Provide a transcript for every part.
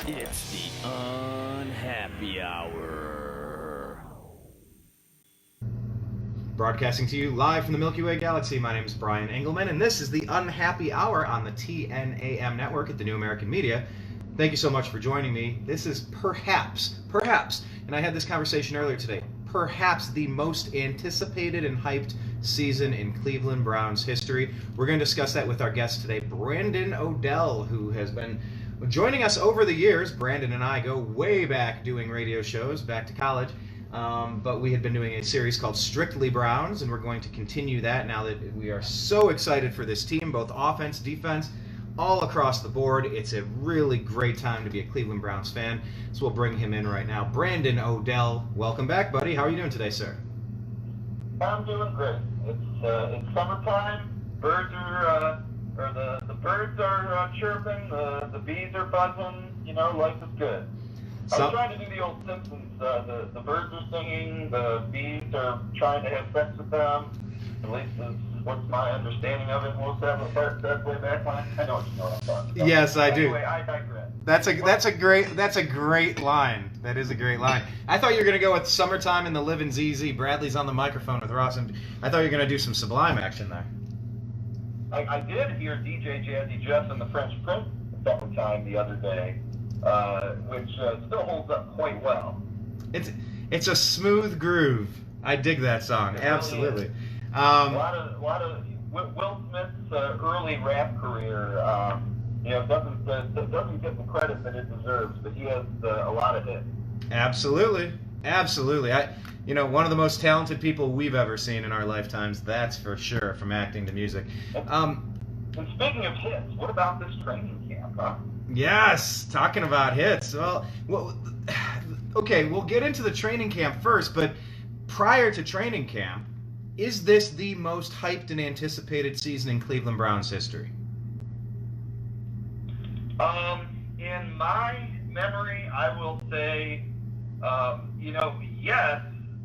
It's the Unhappy Hour. Broadcasting to you live from the Milky Way Galaxy, my name is Brian Engelman, and this is the Unhappy Hour on the TNAM network at the New American Media. Thank you so much for joining me. This is perhaps, and I had this conversation earlier today, perhaps the most anticipated and hyped season in Cleveland Browns history. We're going to discuss that with our guest today, Brandon Odell, who has been joining us over the years. Brandon and I go way back doing radio shows, back to college, but we had been doing a series called Strictly Browns, and we're going to continue that now that we are so excited for this team, both offense, defense, all across the board. It's a really great time to be a Cleveland Browns fan, so we'll bring him in right now. Brandon Odell, welcome back, buddy. How are you doing today, sir? I'm doing great. It's summertime. Birds are the birds are chirping. The bees are buzzing. You know, life is good. I was trying to do the old Simpsons. The birds are singing. The bees are trying to have sex with them. At least is what's my understanding of it. Most of the part said way back when. I know what you know what I'm talking about. Yes, I do. Anyway, I digress. That's a great line. That is a great line. I thought you were gonna go with "Summertime" and the Livin' ZZ. Bradley's on the microphone with Ross, and I thought you were gonna do some Sublime action there. I did hear DJ Jazzy Jeff and the French Prince "Summertime" the other day, which still holds up quite well. It's a smooth groove. I dig that song. It Absolutely. Really a lot of Will Smith's early rap career, doesn't get the credit that it deserves, but he has a lot of hits. Absolutely. One of the most talented people we've ever seen in our lifetimes. That's for sure. From acting to music. And speaking of hits, what about this training camp, huh? Yes, talking about hits. Well, okay, we'll get into the training camp first, but prior to training camp, is this the most hyped and anticipated season in Cleveland Browns history? In my memory, I will say, yes,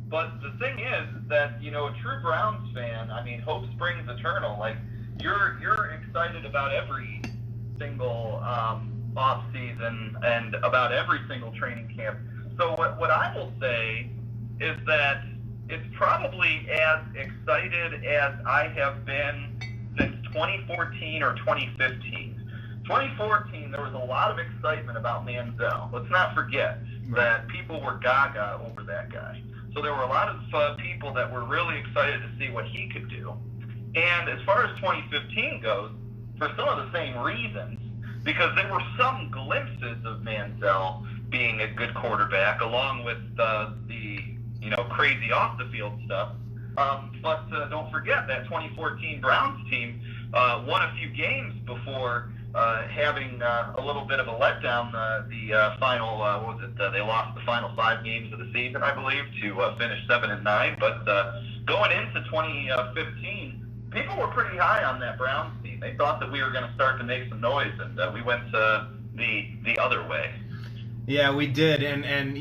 but the thing is that, a true Browns fan, hope springs eternal. Like, you're excited about every single off season and about every single training camp. So what I will say is that it's probably as excited as I have been since 2014 or 2015. 2014, there was a lot of excitement about Manziel. Let's not forget that people were gaga over that guy. So there were a lot of people that were really excited to see what he could do. And as far as 2015 goes, for some of the same reasons, because there were some glimpses of Manziel being a good quarterback, along with the crazy off-the-field stuff. But don't forget that 2014 Browns team won a few games before having a little bit of a letdown. The final, they lost the final 5 games of the season, I believe, to finish 7-9. But going into 2015, people were pretty high on that Browns team. They thought that we were going to start to make some noise, and we went the other way. Yeah, we did, and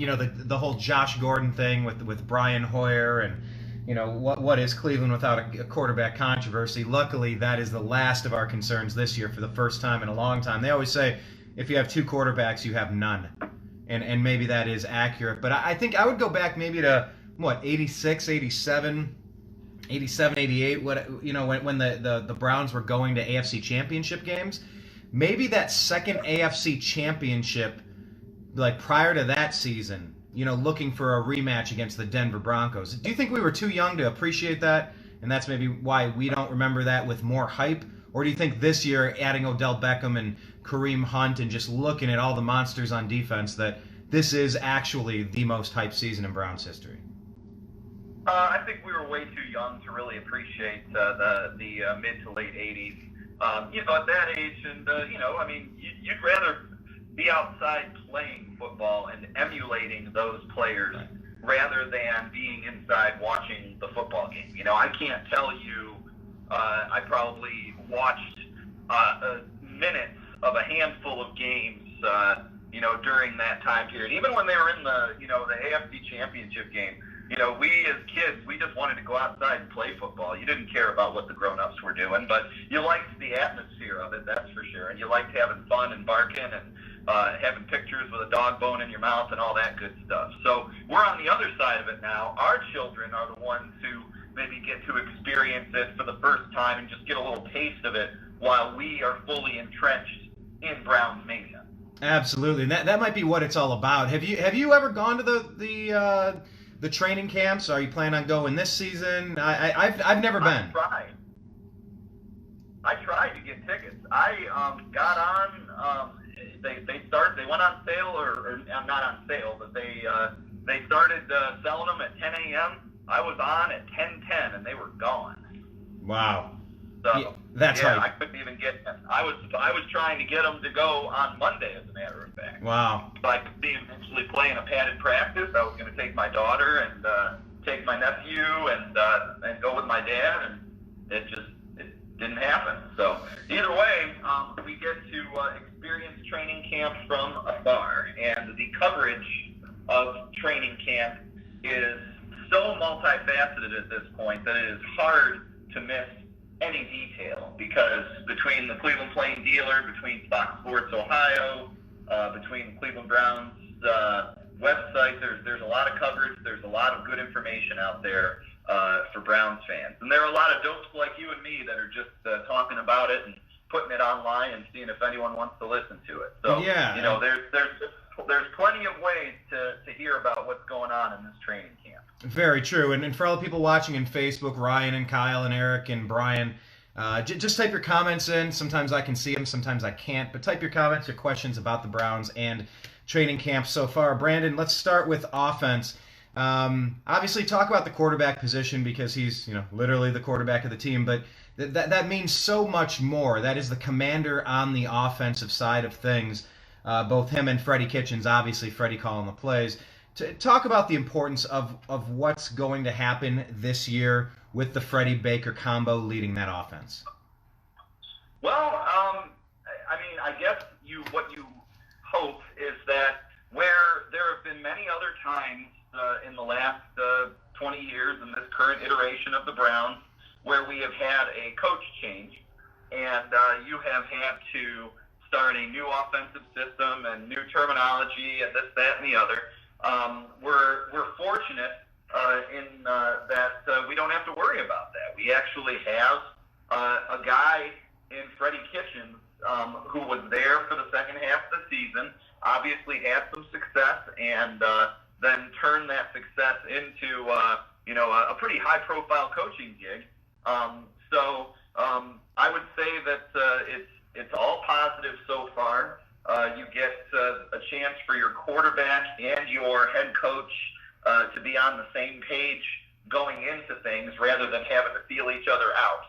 the whole Josh Gordon thing with Brian Hoyer, and what is Cleveland without a quarterback controversy? Luckily, that is the last of our concerns this year for the first time in a long time. They always say if you have 2 quarterbacks, you have none, and maybe that is accurate. But I think I would go back maybe to 86, 87, 88. When the Browns were going to AFC Championship games, maybe that second AFC Championship. Like prior to that season, looking for a rematch against the Denver Broncos. Do you think we were too young to appreciate that, and that's maybe why we don't remember that with more hype? Or do you think this year, adding Odell Beckham and Kareem Hunt and just looking at all the monsters on defense, that this is actually the most hyped season in Browns history? I think we were way too young to really appreciate the mid to late 80s. At that age, and you'd rather be outside playing football and emulating those players rather than being inside watching the football game. I can't tell you I probably watched minutes of a handful of games, during that time period. Even when they were in the AFC Championship game, we as kids, we just wanted to go outside and play football. You didn't care about what the grown-ups were doing, but you liked the atmosphere of it, that's for sure. And you liked having fun and barking and having pictures with a dog bone in your mouth and all that good stuff. So we're on the other side of it now. Our children are the ones who maybe get to experience it for the first time and just get a little taste of it while we are fully entrenched in Browns mania. Absolutely, and that might be what it's all about. Have you ever gone to the training camps? Are you planning on going this season? I've never been. I tried to get tickets. I got on. They went on sale, or not on sale, but they started selling them at 10 a.m. I was on at 10:10, and they were gone. Wow. So yeah, that's hype. I couldn't even get them. I was trying to get them to go on Monday, as a matter of fact. Wow. But I could see them actually playing a padded practice. I was going to take my daughter and take my nephew and go with my dad, and it didn't happen. So either way, we get to experience training camp from afar, and the coverage of training camp is so multifaceted at this point that it is hard to miss any detail, because between the Cleveland Plain Dealer, between Fox Sports Ohio, between the Cleveland Browns website, there's a lot of coverage. There's a lot of good information out there for Browns fans, and there are a lot of dopes like you and me that are just talking about it and putting it online and seeing if anyone wants to listen to it. So yeah, there's plenty of ways to hear about what's going on in this training camp. Very true. And for all the people watching in Facebook, Ryan and Kyle and Eric and Brian, just type your comments in. Sometimes I can see them, sometimes I can't. But type your comments or questions about the Browns and training camp so far. Brandon, let's start with offense. Obviously, talk about the quarterback position because he's literally the quarterback of the team. But that means so much more. That is the commander on the offensive side of things. Both him and Freddie Kitchens, obviously Freddie calling the plays. To talk about the importance of what's going to happen this year with the Freddie Baker combo leading that offense. Well, I guess what you hope is that where there have been many other times in the last 20 years in this current iteration of the Browns where we have had a coach change, and you have had to start a new offensive system and new terminology and this, that, and the other. We're fortunate in that we don't have to worry about that. We actually have a guy in Freddie Kitchens who was there for the second half of the season, obviously had some success, and then turned that success into a pretty high-profile coaching gig. So I would say that it's all positive so far. You get a chance for your quarterback and your head coach to be on the same page going into things rather than having to feel each other out.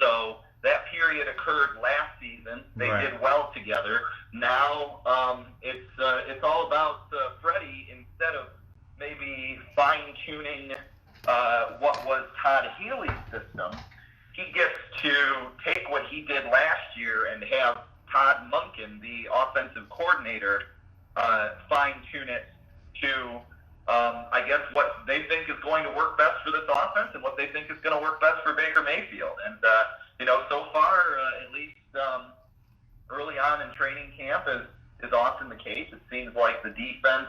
So that period occurred last season. They did well together. Now it's all about Freddie, instead of maybe fine-tuning what was Todd Healy's system. He gets to take what he did last year and have Todd Monken, the offensive coordinator, fine-tune it to, I guess, what they think is going to work best for this offense and what they think is going to work best for Baker Mayfield. And, so far, at least early on in training camp is often the case. It seems like the defense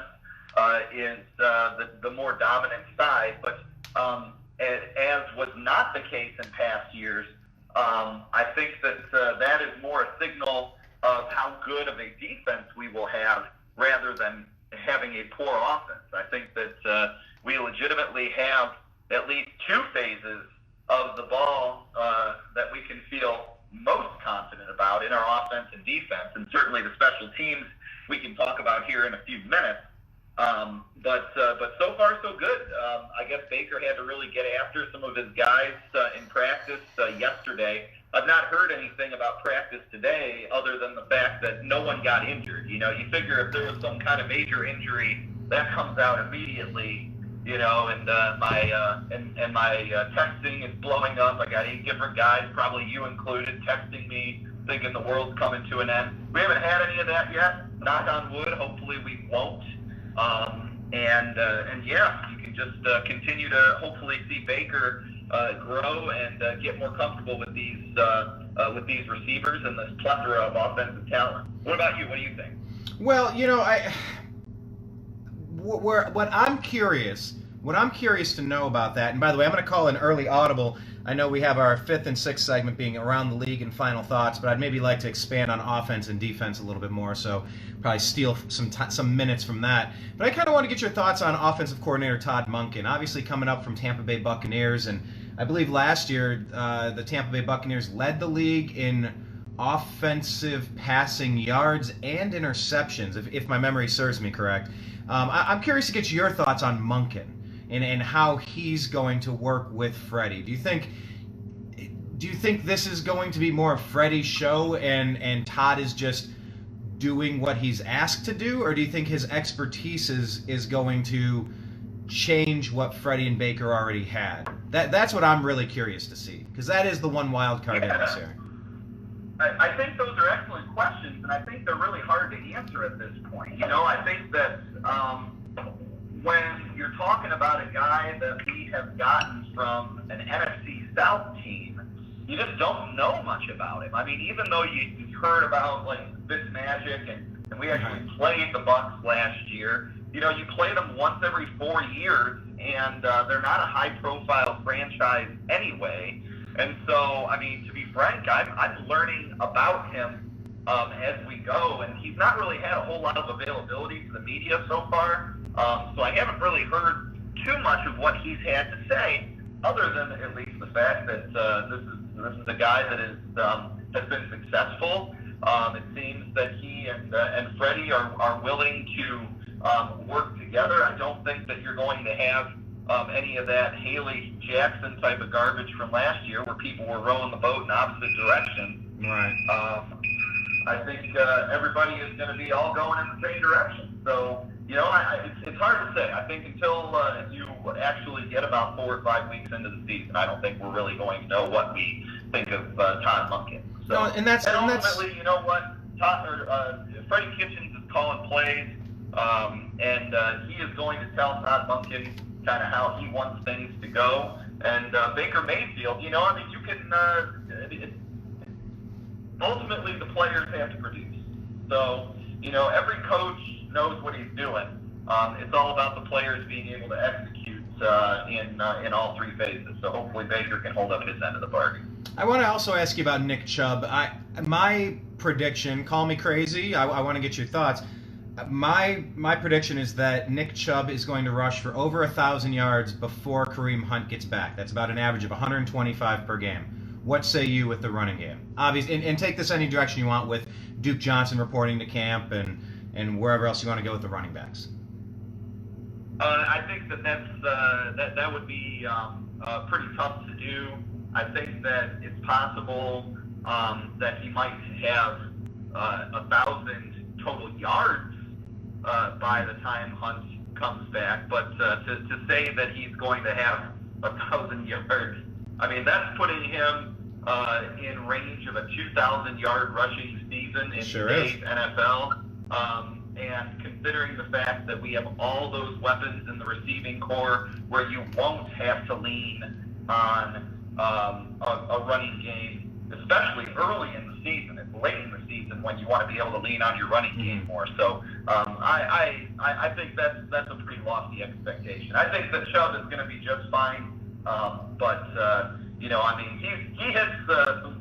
is the more dominant side, but as was not the case in past years, I think that that is more a signal of how good of a defense we will have rather than having a poor offense. I think that we legitimately have at least two phases of the ball that we can feel most confident about in our offense and defense, and certainly the special teams we can talk about here in a few minutes. But so far so good. I guess Baker had to really get after some of his guys in practice yesterday. I've not heard anything about practice today other than the fact that no one got injured. You figure if there was some kind of major injury, that comes out immediately. And my texting is blowing up. I got 8 different guys, probably you included, texting me thinking the world's coming to an end. We haven't had any of that yet. Knock on wood. Hopefully we won't. And yeah, you can just continue to hopefully see Baker grow and get more comfortable with these receivers and this plethora of offensive talent. What about you? What do you think? Well, what I'm curious to know about that, and by the way, I'm going to call an early audible. I know we have our 5th and 6th segment being around the league and final thoughts, but I'd maybe like to expand on offense and defense a little bit more, so probably steal some minutes from that. But I kind of want to get your thoughts on offensive coordinator Todd Monken, obviously coming up from Tampa Bay Buccaneers, and I believe last year the Tampa Bay Buccaneers led the league in offensive passing yards and interceptions, if my memory serves me correct. I'm curious to get your thoughts on Monken and how he's going to work with Freddie. Do you think this is going to be more of Freddie's show and Todd is just doing what he's asked to do, or do you think his expertise is going to change what Freddie and Baker already had? That's what I'm really curious to see, because that is the one wild card in this here. I think those are excellent questions, and I think they're really hard to answer at this point. I think that when you're talking about a guy that we have gotten from an NFC South team, you just don't know much about him. I mean, even though you've heard about like Fitzmagic, and we actually played the Bucs last year. You play them once every 4 years, and they're not a high-profile franchise anyway. And so, I mean, to be frank, I'm learning about him as we go, and he's not really had a whole lot of availability to the media so far. So I haven't really heard too much of what he's had to say, other than at least the fact that this is a guy that has been successful. It seems that he and Freddie are willing to work together. I don't think that you're going to have any of that Haley Jackson type of garbage from last year, where people were rowing the boat in opposite directions. Right. I think everybody is going to be all going in the same direction. So, it's hard to say. I think until you actually get about 4 or 5 weeks into the season, I don't think we're really going to know what we think of Todd Monken. So, no, and ultimately, you know what? Freddie Kitchens is calling plays, and he is going to tell Todd Monken kind of how he wants things to go. And Baker Mayfield, you can ultimately the players have to produce. So, every coach knows what he's doing. It's all about the players being able to execute in all 3 phases. So hopefully Baker can hold up his end of the bargain. I want to also ask you about Nick Chubb. My prediction, call me crazy, I want to get your thoughts. My prediction is that Nick Chubb is going to rush for over 1,000 yards before Kareem Hunt gets back. That's about an average of 125 per game. What say you with the running game? Obviously, and take this any direction you want with Duke Johnson reporting to camp and wherever else you want to go with the running backs. I think that would be pretty tough to do. I think that it's possible that he might have 1,000 total yards by the time Hunt comes back. But to say that he's going to have 1,000 yards, I mean, that's putting him in range of a 2,000-yard rushing season in today's NFL. And considering the fact that we have all those weapons in the receiving core where you won't have to lean on a running game, especially early in the season. It's late in the season when you want to be able to lean on your running game more. So I think that's a pretty lofty expectation. I think that Chubb is going to be just fine. But I mean, he hits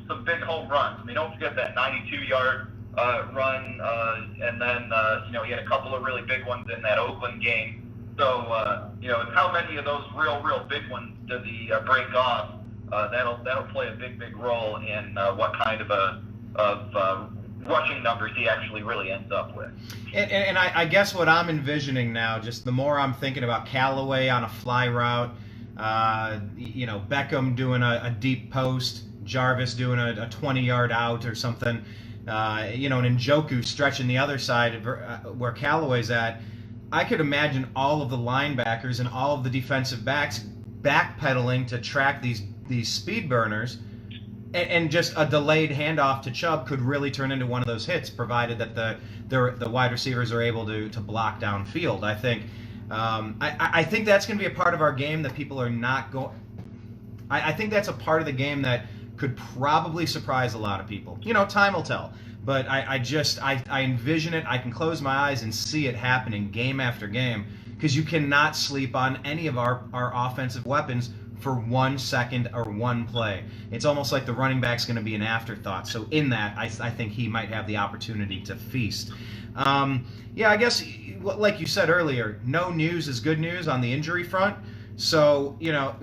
some big home runs. I mean, don't forget that 92-yard run, and then he had a couple of really big ones in that Oakland game. So it's how many of those real big ones does he break off? That'll play a big role in what kind of rushing numbers he actually really ends up with. And I guess what I'm envisioning now, just the more I'm thinking about Callaway on a fly route. Beckham doing a deep post, Jarvis doing a 20-yard out or something, and Njoku stretching the other side where Callaway's at. I could imagine all of the linebackers and all of the defensive backs backpedaling to track these speed burners, and just a delayed handoff to Chubb could really turn into one of those hits, provided that the wide receivers are able to block downfield. I think. I think that's going to be a part of our game that people are not going. I think that's a part of the game that could probably surprise a lot of people. Time will tell. but I envision it. I can close my eyes and see it happening game after game, because you cannot sleep on any of our offensive weapons for 1 second or one play. It's almost like the running back's going to be an afterthought. So in that, I think he might have the opportunity to feast. Yeah, I guess, like you said earlier, no news is good news on the injury front. So,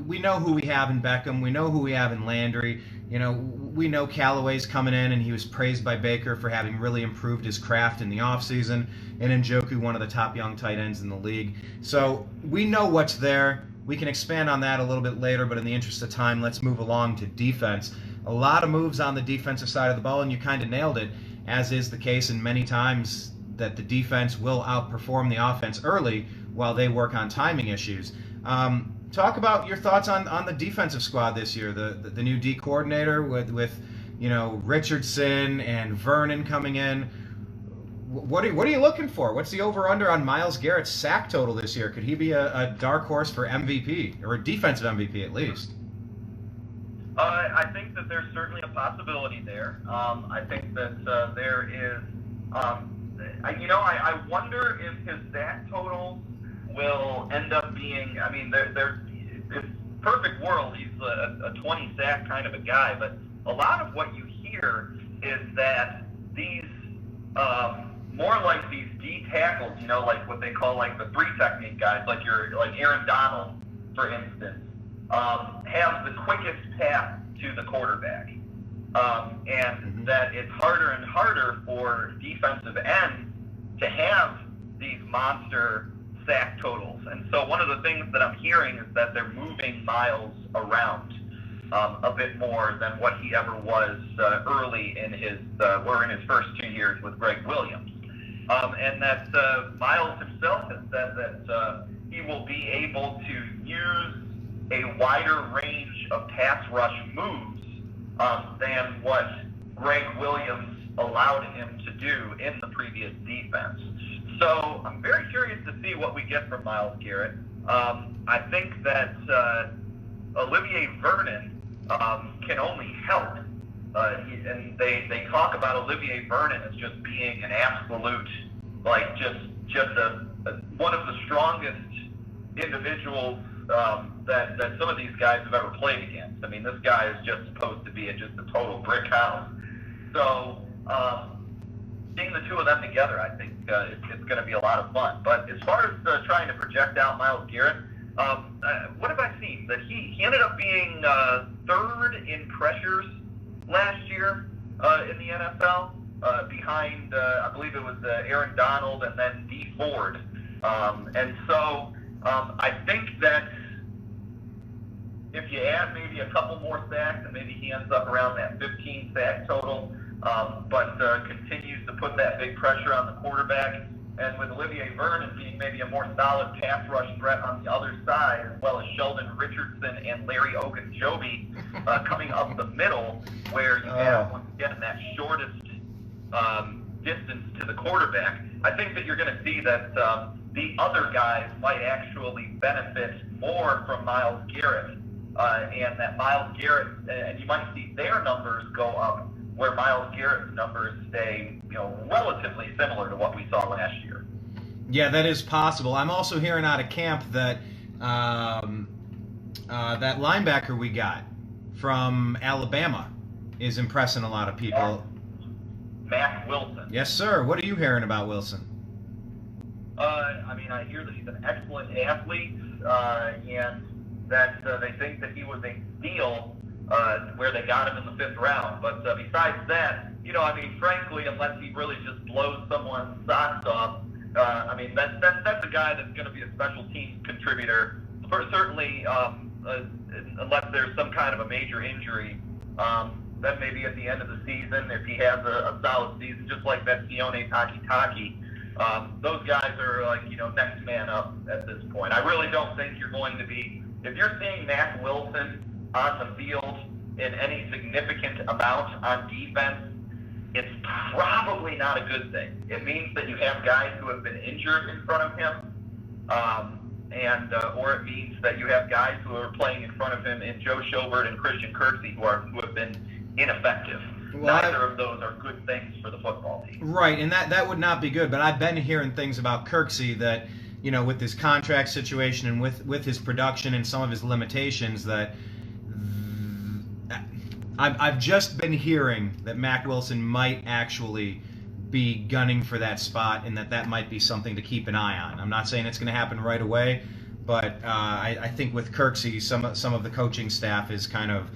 we know who we have in Beckham. We know who we have in Landry. We know Callaway's coming in, and he was praised by Baker for having really improved his craft in the offseason. And Njoku, one of the top young tight ends in the league. So we know what's there. We can expand on that a little bit later, but in the interest of time, let's move along to defense. A lot of moves on the defensive side of the ball, and you kind of nailed it, as is the case in many times that the defense will outperform the offense early while they work on timing issues. Talk about your thoughts on the defensive squad this year, the new D coordinator with Richardson and Vernon coming in. What are you looking for? What's the over-under on Myles Garrett's sack total this year? Could he be a dark horse for MVP, or a defensive MVP at least? I think that there's certainly a possibility there. I think that there is. I wonder if his sack total will end up being. I mean, in perfect world, he's a 20 sack kind of a guy, but a lot of what you hear is that these. More like these D tackles, like what they call like the three technique guys, like Aaron Donald, for instance, have the quickest path to the quarterback, and that it's harder and harder for defensive ends to have these monster sack totals. And so one of the things that I'm hearing is that they're moving Myles around a bit more than what he ever was early in his first 2 years with Greg Williams. And that Myles himself has said that he will be able to use a wider range of pass rush moves than what Greg Williams allowed him to do in the previous defense. So I'm very curious to see what we get from Myles Garrett. I think that Olivier Vernon can only help. And they talk about Olivier Vernon as just being an absolute, like just one of the strongest individuals that some of these guys have ever played against. I mean, this guy is just supposed to be just a total brick house. So seeing the two of them together, I think it's going to be a lot of fun. But as far as trying to project out Myles Garrett, what have I seen? That he ended up being third in pressures last year in the NFL, behind, I believe it was Aaron Donald and then D Ford. And so I think that if you add maybe a couple more sacks, and maybe he ends up around that 15 sack total, but continues to put that big pressure on the quarterback. And with Olivier Vernon being maybe a more solid pass rush threat on the other side, as well as Sheldon Richardson and Larry Ogunjobi coming up the middle, where you have, once again, that shortest distance to the quarterback, I think that you're going to see that the other guys might actually benefit more from Myles Garrett, and that Myles Garrett, and you might see their numbers go up, where Myles Garrett's numbers stay, relatively similar to what we saw last year. Yeah, that is possible. I'm also hearing out of camp that that linebacker we got from Alabama is impressing a lot of people. Mac Wilson. Yes, sir. What are you hearing about Wilson? I hear that he's an excellent athlete, and that they think that he was a steal where they got him in the 5th round. But besides that, frankly, unless he really just blows someone's socks off, that's a guy that's going to be a special teams contributor. Certainly, unless there's some kind of a major injury, then maybe at the end of the season, if he has a solid season, just like that Sione Takitaki, those guys are next man up at this point. I really don't think you're going to be, if you're seeing Mac Wilson on the field in any significant amount on defense, it's probably not a good thing. It means that you have guys who have been injured in front of him, or it means that you have guys who are playing in front of him in Joe Schobert and Christian Kirksey who have been ineffective. neither of those are good things for the football team. Right, and that would not be good. But I've been hearing things about Kirksey that, with his contract situation and with his production and some of his limitations, that I've just been hearing that Mack Wilson might actually be gunning for that spot, and that might be something to keep an eye on. I'm not saying it's going to happen right away, but I think with Kirksey, some of the coaching staff is kind of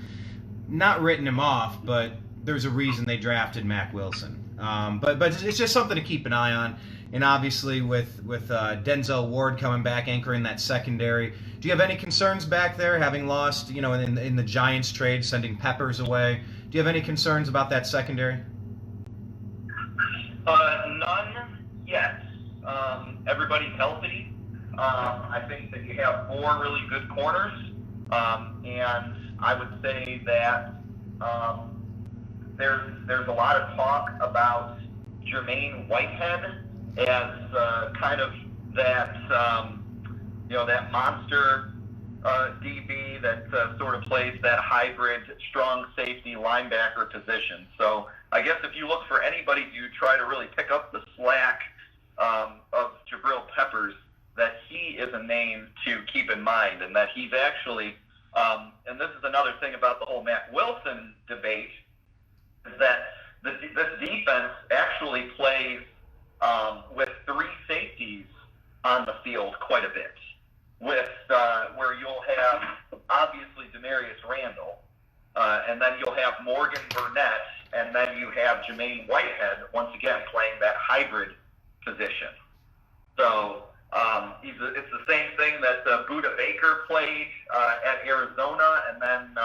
not written him off, but there's a reason they drafted Mack Wilson. But it's just something to keep an eye on. And obviously with Denzel Ward coming back, anchoring that secondary, do you have any concerns back there, having lost, in the Giants trade, sending Peppers away? Do you have any concerns about that secondary? None yet. Everybody's healthy. I think that you have 4 really good corners, and I would say that there's a lot of talk about Jermaine Whitehead as kind of that that monster DB that sort of plays that hybrid strong safety linebacker position. So I guess if you look for anybody to try to really pick up the slack of Jabril Peppers, that he is a name to keep in mind, and that he's actually, and this is another thing about the whole Mack Wilson debate, is that this defense actually plays with 3 safeties on the field quite a bit, with where you'll have obviously Demarius Randall, and then you'll have Morgan Burnett, and then you have Jermaine Whitehead once again playing that hybrid position. So it's the same thing that Budda Baker played at Arizona, and then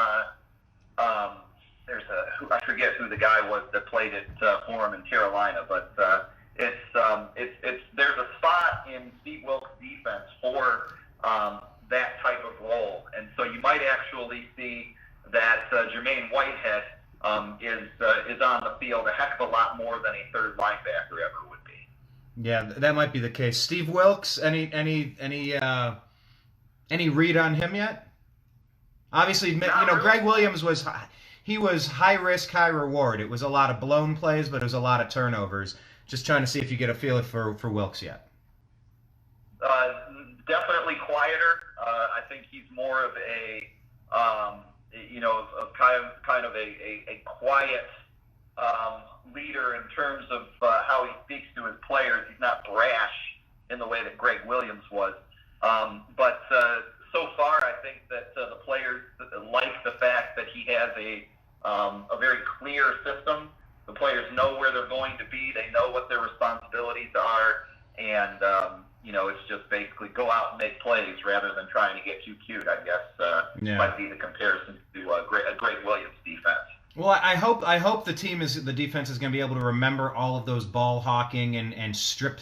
I forget who the guy was that played it for him in Carolina, but it's there's a spot in Steve Wilks' defense for that type of role, and so you might actually see that Jermaine Whitehead is on the field a heck of a lot more than a third linebacker ever would be. Yeah, that might be the case. Steve Wilks, any read on him yet? Obviously, really. Greg Williams was high risk, high reward. It was a lot of blown plays, but it was a lot of turnovers. Just trying to see if you get a feel for Wilks yet. Definitely quieter. I think he's more of a kind of a quiet leader in terms of how he speaks to his players. He's not brash in the way that Greg Williams was. But so far, I think that the players like the fact that he has a very clear system. The players know where they're going to be. They know what their responsibilities are, and it's just basically go out and make plays rather than trying to get too cute. I guess might be the comparison to a Greg Williams defense. Well, I hope the defense is going to be able to remember all of those ball hawking and strip,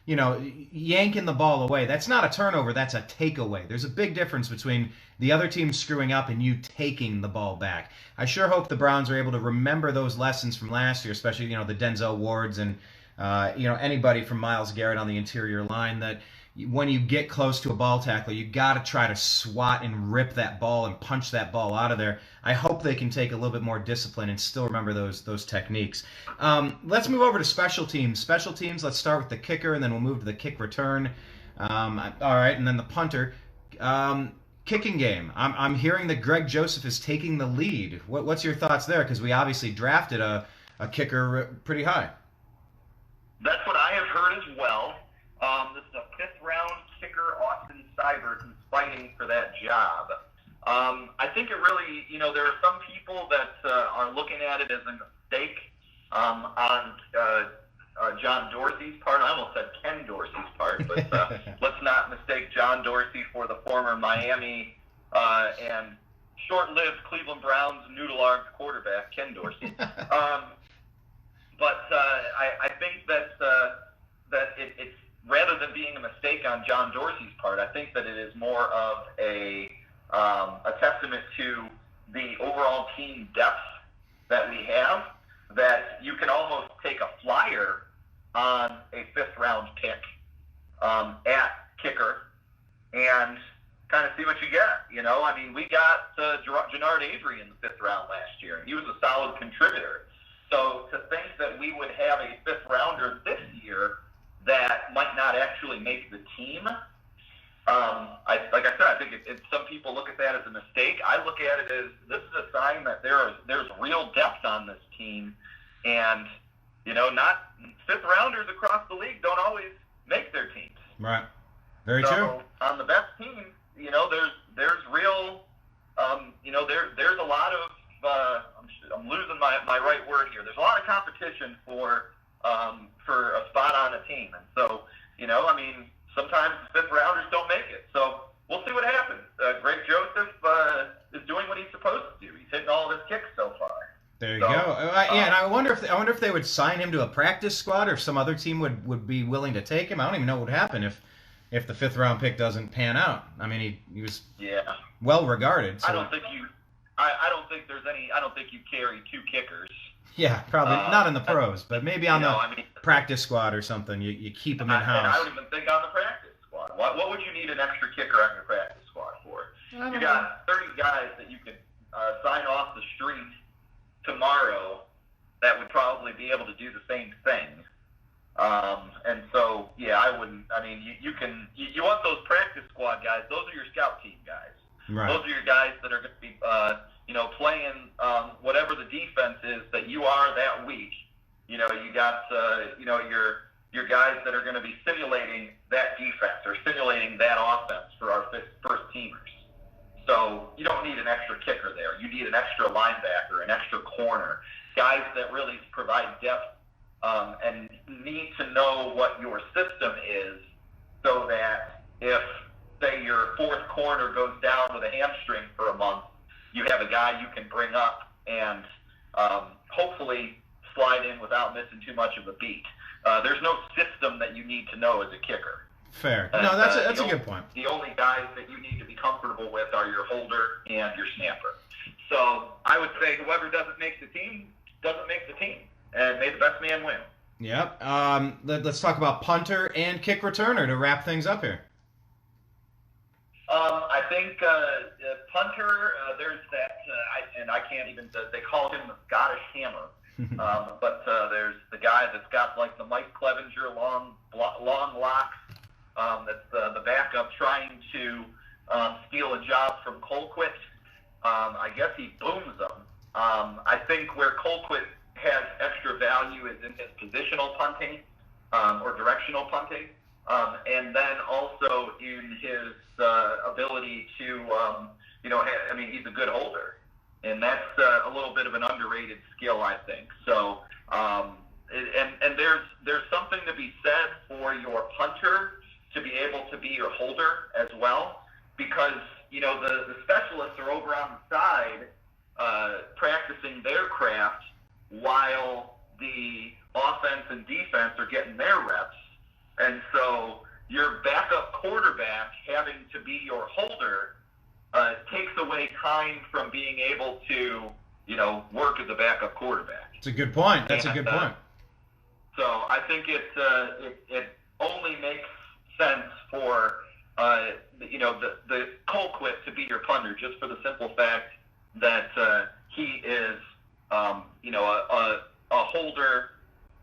yanking the ball away. That's not a turnover. That's a takeaway. There's a big difference between the other team screwing up and you taking the ball back. I sure hope the Browns are able to remember those lessons from last year, especially, the Denzel Wards and, anybody from Myles Garrett on the interior line, that when you get close to a ball tackle, you got to try to swat and rip that ball and punch that ball out of there. I hope they can take a little bit more discipline and still remember those techniques. Let's move over to special teams. Special teams, let's start with the kicker, and then we'll move to the kick return. All right, and then the punter. Kicking game. I'm hearing that Greg Joseph is taking the lead. What's your thoughts there? Because we obviously drafted a kicker pretty high. That's what I have heard as well. This is a 5th-round kicker, Austin Seibert, who's fighting for that job. I think it really, there are some people that are looking at it as a mistake on John Dorsey's part. I almost said Ken Dorsey's part, but let's not mistake John Dorsey for the former Miami and short-lived Cleveland Browns noodle-armed quarterback, Ken Dorsey. But I think that it's rather than being a mistake on John Dorsey's part, I think that it is more of a testament to the overall team depth that we have, that you can almost take a flyer on a 5th-round pick at kicker and kind of see what you get. We got Jannard Avery in the 5th round last year, and he was a solid contributor. So to think that we would have a fifth rounder this year that might not actually make the team, like I said, I think some people look at that as a mistake. I look at it as this is a sign that there's real depth on this team, and not fifth rounders across the league don't always make their teams. Right. Very true. On the best teams, there's real, there's a lot of I'm losing my right word here. There's a lot of competition for a spot on a team, and so sometimes fifth rounders don't make it. So we'll see what happens. Greg Joseph is doing what he's supposed to do. He's hitting all of his kicks so far. There you go. And I wonder if they would sign him to a practice squad, or if some other team would be willing to take him. I don't even know what would happen if the fifth round pick doesn't pan out. I mean, he was well regarded. So. I don't think you carry two kickers. Yeah, probably not in the pros, but maybe on the practice squad or something. You keep them in house. I don't even think on the practice squad. What would you need an extra kicker on your practice squad for? You got 30 guys that you could sign off the street tomorrow that would probably be able to do the same thing. And so, I wouldn't. I mean, you want those practice squad guys. Those are your scout team guys. Right. Those are your guys that are going to be, playing whatever the defense is that you are that week. You got, your guys that are going to be simulating that defense or simulating that offense for our first teamers. So you don't need an extra kicker there. You need an extra linebacker, an extra corner, guys that really provide depth and need to know what your system is, so that if, say, your fourth corner goes down with a hamstring for a month, you have a guy you can bring up and hopefully slide in without missing too much of a beat. There's no system that you need to know as a kicker. Fair. No, that's a good point. The only guys that you need to be comfortable with are your holder and your snapper. So I would say whoever doesn't make the team, and may the best man win. Yep. Let's talk about punter and kick returner to wrap things up here. I think punter, there's that, and I can't even, they call him the Scottish Hammer. But there's the guy that's got like the Mike Clevenger long locks. That's the backup trying to steal a job from Colquitt. I guess he booms them. I think where Colquitt has extra value is in his positional punting or directional punting, and then also in his ability to, he's a good holder. And that's a little bit of an underrated skill, I think. So, and there's something to be said for your punter to be able to be your holder as well, because the specialists are over on the side practicing their craft while the offense and defense are getting their reps, and so your backup quarterback having to be your holder takes away time from being able to, work as a backup quarterback. It's a good point. That's a good point. So I think it only makes sense for, the Colquitt to be your punter, just for the simple fact that he is, a holder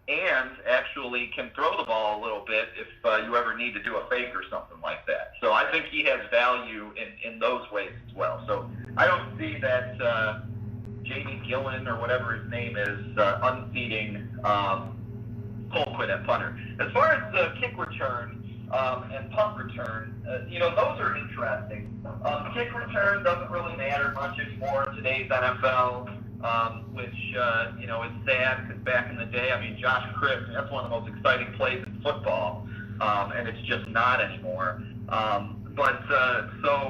and actually can throw the ball a little bit if you ever need to do a fake or something like that. So I think he has value in those ways as well. So I don't see that Jamie Gillen or whatever his name is unseating Colquitt at punter. As far as the kick return and punt return, those are interesting. Kick return doesn't really matter much anymore in today's NFL. Which, is sad, because back in the day, Josh Cribbs, that's one of the most exciting plays in football, and it's just not anymore. So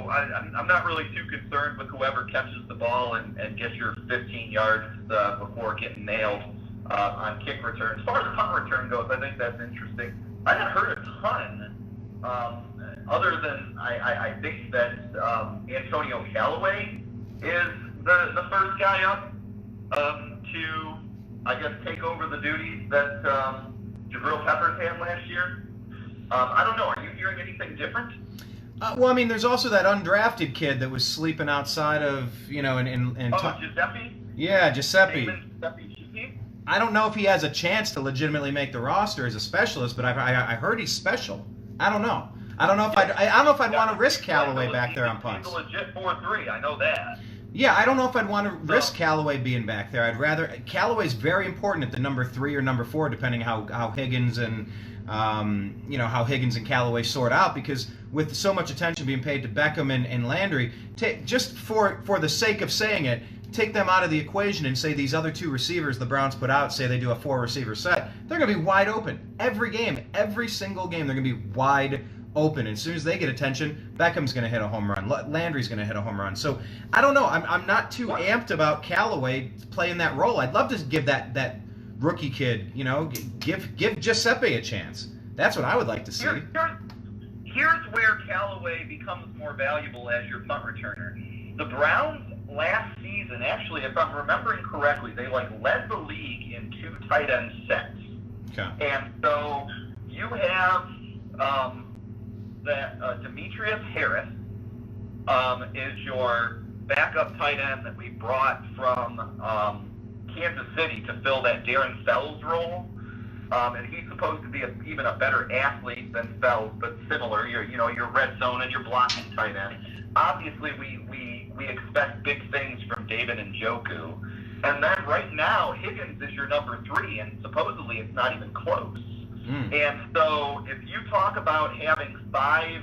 I'm not really too concerned with whoever catches the ball and gets your 15 yards before getting nailed on kick return. As far as punt return goes, I think that's interesting. I haven't heard a ton, other than I think that Antonio Callaway is the first guy up to, I guess, take over the duties that Jabril Peppers had last year. I don't know. Are you hearing anything different? There's also that undrafted kid that was sleeping outside of, Giuseppe? Yeah, Giuseppe. Giuseppe. I don't know if he has a chance to legitimately make the roster as a specialist, but I heard he's special. I don't know. I don't know if I'd want to risk Callaway back there on punts. He's a legit 4-3. I know that. Yeah, I don't know if I'd want to risk Callaway being back there. I'd rather Callaway's very important at the number 3 or number 4, depending how Higgins and how Higgins and Callaway sort out. Because with so much attention being paid to Beckham and Landry, just for the sake of saying it, take them out of the equation and say these other 2 receivers the Browns put out, say they do a 4-receiver set, they're going to be wide open every game, every single game. They're going to be wide open. As soon as they get attention, Beckham's going to hit a home run. Landry's going to hit a home run. So I don't know. I'm not too amped about Callaway playing that role. I'd love to give that rookie kid, give Giuseppe a chance. That's what I would like to see. Here's where Callaway becomes more valuable as your punt returner. The Browns last season, actually, if I'm remembering correctly, they led the league in 2 tight end sets. Okay. And so you have that Demetrius Harris is your backup tight end that we brought from Kansas City to fill that Darren Fells role. And he's supposed to be even a better athlete than Fells, but similar. Your red zone and your blocking tight end. Obviously, we expect big things from David Njoku. And then right now, Higgins is your number 3, and supposedly it's not even close. And so if you talk about having 5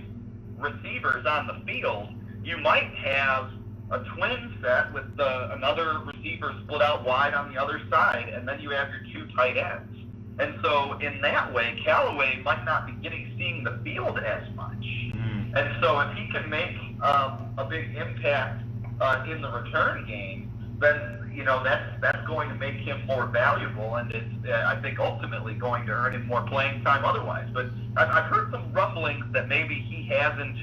receivers on the field, you might have a twin set with another receiver split out wide on the other side, and then you have your 2 tight ends. And so in that way, Callaway might not be seeing the field as much. And so if he can make a big impact in the return game, then that's going to make him more valuable, and it's I think ultimately going to earn him more playing time otherwise. But I've heard some rumblings that maybe he hasn't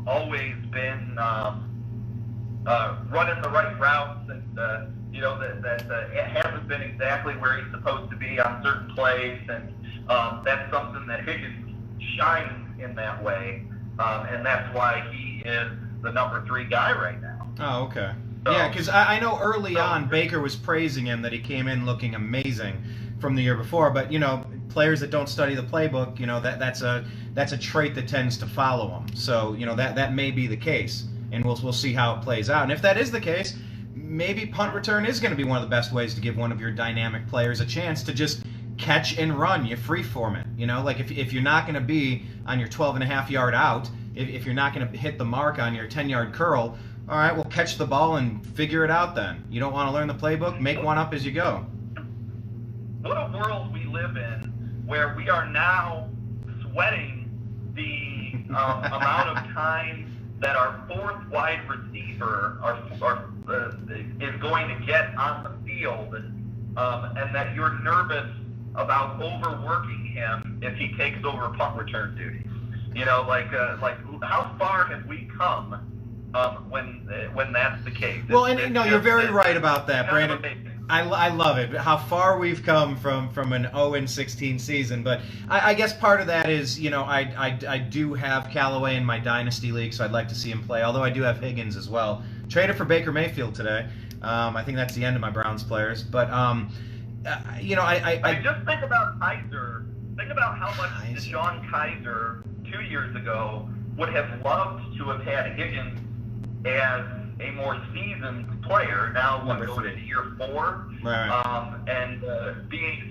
always been running the right routes, and that it hasn't been exactly where he's supposed to be on certain plays, and that's something that Higgins shines in that way, and that's why he is the number 3 guy right now. Oh, okay. Yeah, because I know early on Baker was praising him that he came in looking amazing from the year before, but players that don't study the playbook, that's a trait that tends to follow them. So that may be the case, and we'll see how it plays out. And if that is the case, maybe punt return is going to be one of the best ways to give one of your dynamic players a chance to just catch and run. You freeform it. If you're not going to be on your 12.5-yard out, if you're not going to hit the mark on your 10-yard curl, all right, well, catch the ball and figure it out then. You don't want to learn the playbook? Make one up as you go. What a world we live in where we are now sweating the amount of time that our 4th wide receiver is going to get on the field, and that you're nervous about overworking him if he takes over punt return duties. How far have we come when that's the case? Well, you're very right about that, Brandon. I love it. How far we've come from an 0-16 season, but I guess part of that is I do have Callaway in my dynasty league, so I'd like to see him play. Although I do have Higgins as well. Traded for Baker Mayfield today. I think that's the end of my Browns players, but I just think about Kaiser. Think about how much DeShone Kizer 2 years ago would have loved to have had Higgins as a more seasoned player. Now going into year 4, right.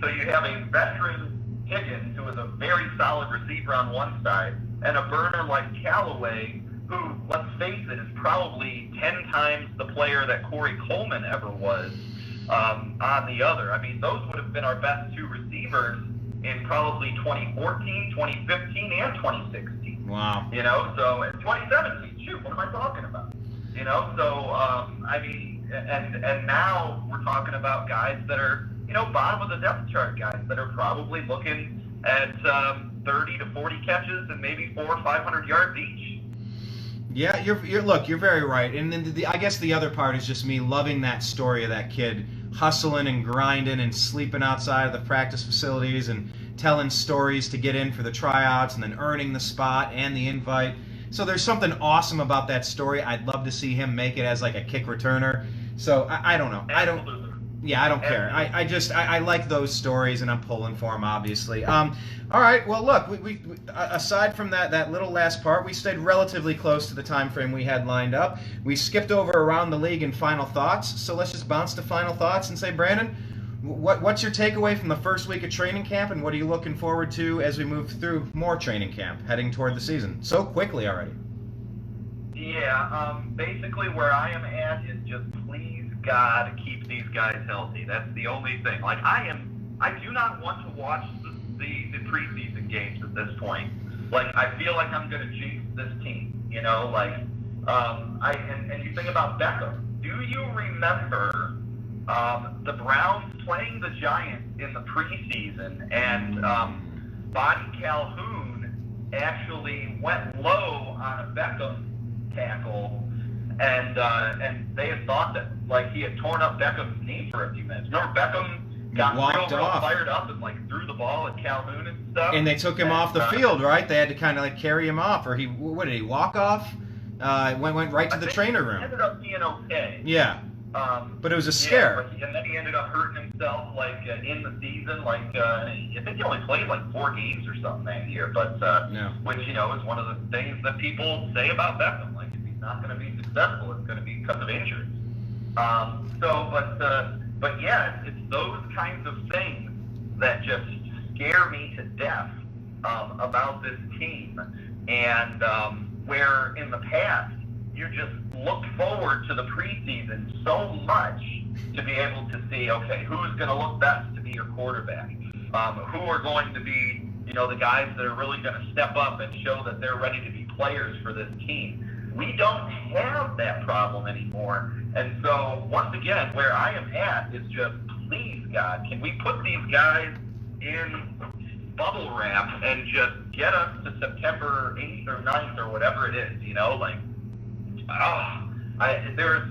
So you have a veteran Higgins who is a very solid receiver on one side, and a burner like Callaway, who, let's face it, is probably 10 times the player that Corey Coleman ever was on the other. I mean, those would have been our best 2 receivers in probably 2014, 2015, and 2016. Wow. So in 2017, shoot, what am I talking about? And now we're talking about guys that are, bottom of the depth chart guys that are probably looking at 30 to 40 catches and maybe 400 or 500 yards each. Yeah, you're very right. And then I guess the other part is just me loving that story of that kid hustling and grinding and sleeping outside of the practice facilities and telling stories to get in for the tryouts and then earning the spot and the invite. So there's something awesome about that story. I'd love to see him make it as like a kick returner. So I don't know. Yeah, I don't care. I like those stories, and I'm pulling for them, obviously. All right. Well, look, we aside from that little last part, we stayed relatively close to the time frame we had lined up. We skipped over around the league and final thoughts. So let's just bounce to final thoughts and say, Brandon, what's your takeaway from the first week of training camp, and what are you looking forward to as we move through more training camp, heading toward the season so quickly already? Yeah. Basically, where I am at is just please, God, keep these guys healthy. That's the only thing. Like, I do not want to watch the preseason games at this point. Like, I feel like I'm going to jinx this team, you know? Like, and you think about Beckham. Do you remember the Browns playing the Giants in the preseason, and Bobby Calhoun actually went low on a Beckham tackle, and they had thought that, like, he had torn up Beckham's knee for a few minutes. Remember, Beckham got real fired up and, like, threw the ball at Calhoun and stuff. And they took him off the field, right? They had to kind of, like, carry him off, or what did he walk off? Went right to the trainer room. He ended up being okay. Yeah. But it was a scare. Yeah, and then he ended up hurting himself, like, in the season. Like, I think he only played, like, 4 games or something that year. But, which, you know, is one of the things that people say about Beckham. Like, if he's not going to be successful, it's going to be because of injuries. But yeah, it's those kinds of things that just scare me to death about this team. And where in the past, you just looked forward to the preseason so much to be able to see, okay, who's going to look best to be your quarterback? Who are going to be, you know, the guys that are really going to step up and show that they're ready to be players for this team. We don't have that problem anymore. And so, once again, where I am at is just, please, God, can we put these guys in bubble wrap and just get us to September 8th or 9th or whatever it is, you know? Like, there's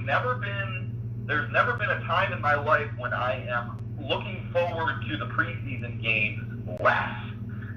never been a time in my life when I am looking forward to the preseason games less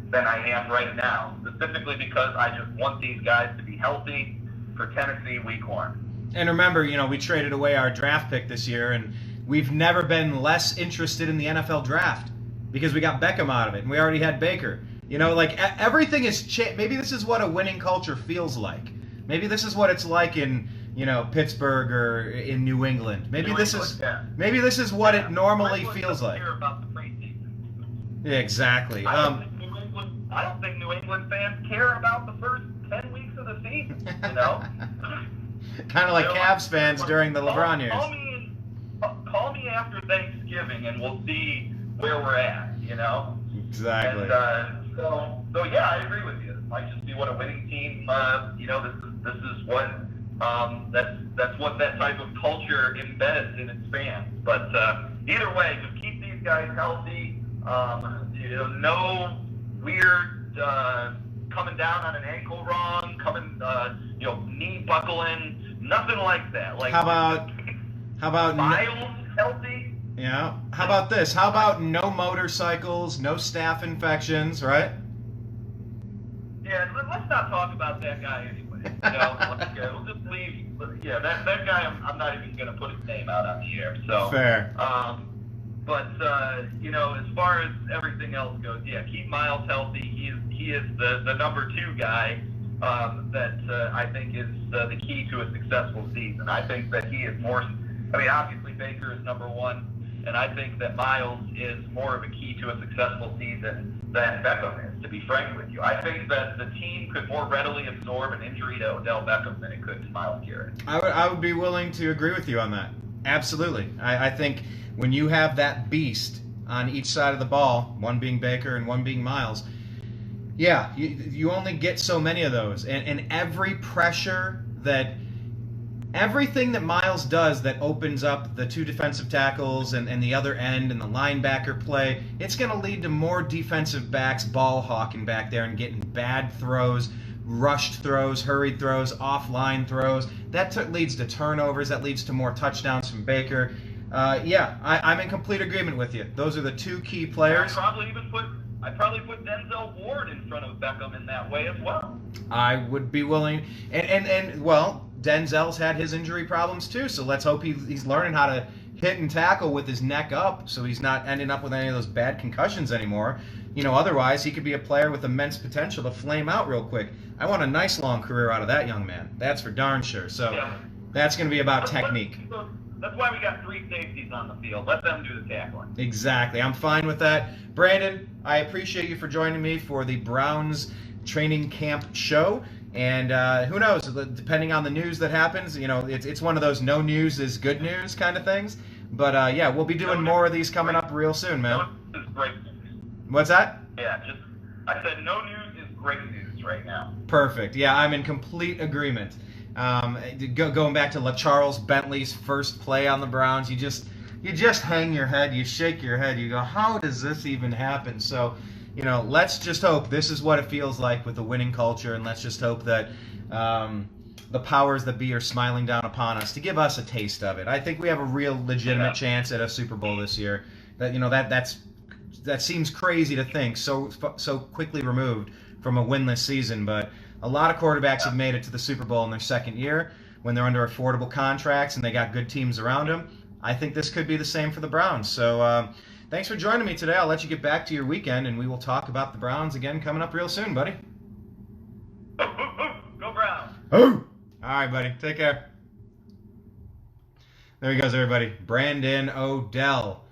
than I am right now, specifically because I just want these guys to be healthy for Tennessee week 1. And remember, you know, we traded away our draft pick this year, and we've never been less interested in the NFL draft because we got Beckham out of it, and we already had Baker. You know, like, everything is maybe this is what a winning culture feels like. Maybe this is what it's like in, you know, Pittsburgh or in New England. Maybe this is what it normally feels like. About the preseason. Yeah, exactly. I don't think New England fans care about the first 10 weeks of the season, you know? Kind of like Cavs fans during the LeBron years. Call me after Thanksgiving and we'll see where we're at, you know? Exactly. And, so yeah, I agree with you. It might just be what a winning team, you know, this is what, that's what that type of culture embeds in its fans. But either way, just keep these guys healthy. You know, no weird coming down on an ankle wrong, you know, knee buckling, nothing like that. Like, how about Myles healthy? Yeah. How about this? How about no motorcycles, no staph infections, right? Yeah, let's not talk about that guy anyway. You know, we'll just leave. Yeah, that guy, I'm not even going to put his name out on the air. So fair. But you know, as far as everything else goes, yeah, keep Myles healthy. He is the number 2 guy that I think is the key to a successful season. I think that he is more. I mean, obviously Baker is number 1, and I think that Myles is more of a key to a successful season than Beckham is. To be frank with you, I think that the team could more readily absorb an injury to Odell Beckham than it could to Myles Garrett. I would be willing to agree with you on that. Absolutely. I think when you have that beast on each side of the ball, one being Baker and one being Myles, yeah, you only get so many of those. And every pressure everything that Myles does that opens up the 2 defensive tackles and the other end and the linebacker play, it's going to lead to more defensive backs ball hawking back there and getting bad throws, rushed throws, hurried throws, offline throws. That leads to turnovers. That leads to more touchdowns from Baker. I'm in complete agreement with you. Those are the 2 key players. I'd probably put Denzel Ward in front of Beckham in that way as well. I would be willing. And well, Denzel's had his injury problems too, so let's hope he's learning how to hit and tackle with his neck up so he's not ending up with any of those bad concussions anymore. Otherwise he could be a player with immense potential to flame out real quick. I want a nice long career out of that young man. That's for darn sure. So that's going to be about technique. That's why we got 3 safeties on the field. Let them do the tackling. Exactly. I'm fine with that. Brandon, I appreciate you for joining me for the Browns training camp show. And who knows, depending on the news that happens, it's one of those no news is good news kind of things. But yeah, we'll be doing more of these coming up real soon, man. No news is great news. What's that? Yeah, I said no news is great news right now. Perfect. Yeah, I'm in complete agreement. Going back to Charles Bentley's first play on the Browns, you just hang your head, you shake your head, you go, how does this even happen? So, let's just hope this is what it feels like with the winning culture, and let's just hope that the powers that be are smiling down upon us to give us a taste of it. I think we have a real legitimate chance at a Super Bowl this year. That seems crazy to think so quickly removed from a winless season, but a lot of quarterbacks have made it to the Super Bowl in their second year when they're under affordable contracts and they got good teams around them. I think this could be the same for the Browns. So thanks for joining me today. I'll let you get back to your weekend, and we will talk about the Browns again coming up real soon, buddy. Go Browns! Oh! All right, buddy. Take care. There he goes, everybody. Brandon Odell.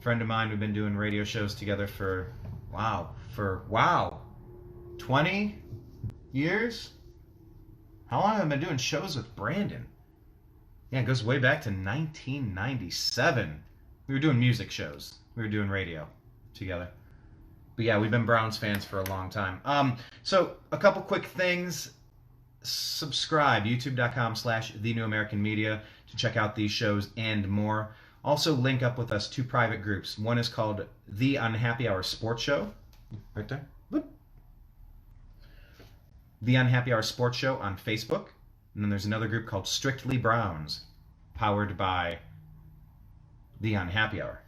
Friend of mine. We've been doing radio shows together for 20 years? How long have I been doing shows with Brandon? Yeah, it goes way back to 1997. We were doing music shows. We were doing radio together. But yeah, we've been Browns fans for a long time. So a couple quick things. Subscribe, youtube.com/thenewamericanmedia to check out these shows and more. Also link up with us 2 private groups. One is called The Unhappy Hour Sports Show. Right there. Whoop. The Unhappy Hour Sports Show on Facebook. And then there's another group called Strictly Browns, powered by The Unhappy Hour.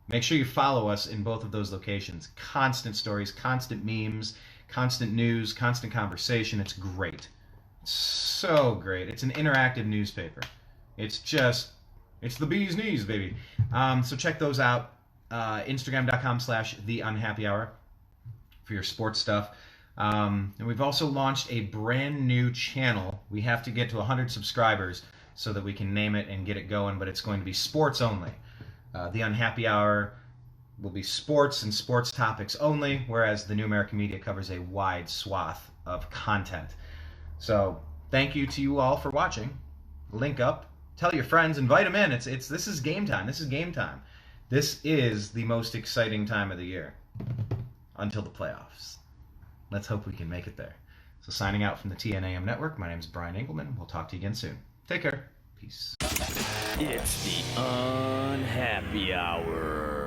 Make sure you follow us in both of those locations. Constant stories, constant memes, constant news, constant conversation. It's great. It's so great. It's an interactive newspaper. It's the bee's knees, baby. So check those out. Instagram.com/theunhappyhour for your sports stuff. And we've also launched a brand new channel. We have to get to 100 subscribers so that we can name it and get it going, but it's going to be sports only. The Unhappy Hour will be sports and sports topics only, whereas the New American Media covers a wide swath of content. So thank you to you all for watching. Link up. Tell your friends, invite them in. This is game time. This is game time. This is the most exciting time of the year until the playoffs. Let's hope we can make it there. So signing out from the TNAM network, my name is Brian Engelman. We'll talk to you again soon. Take care. Peace. It's the Unhappy Hour.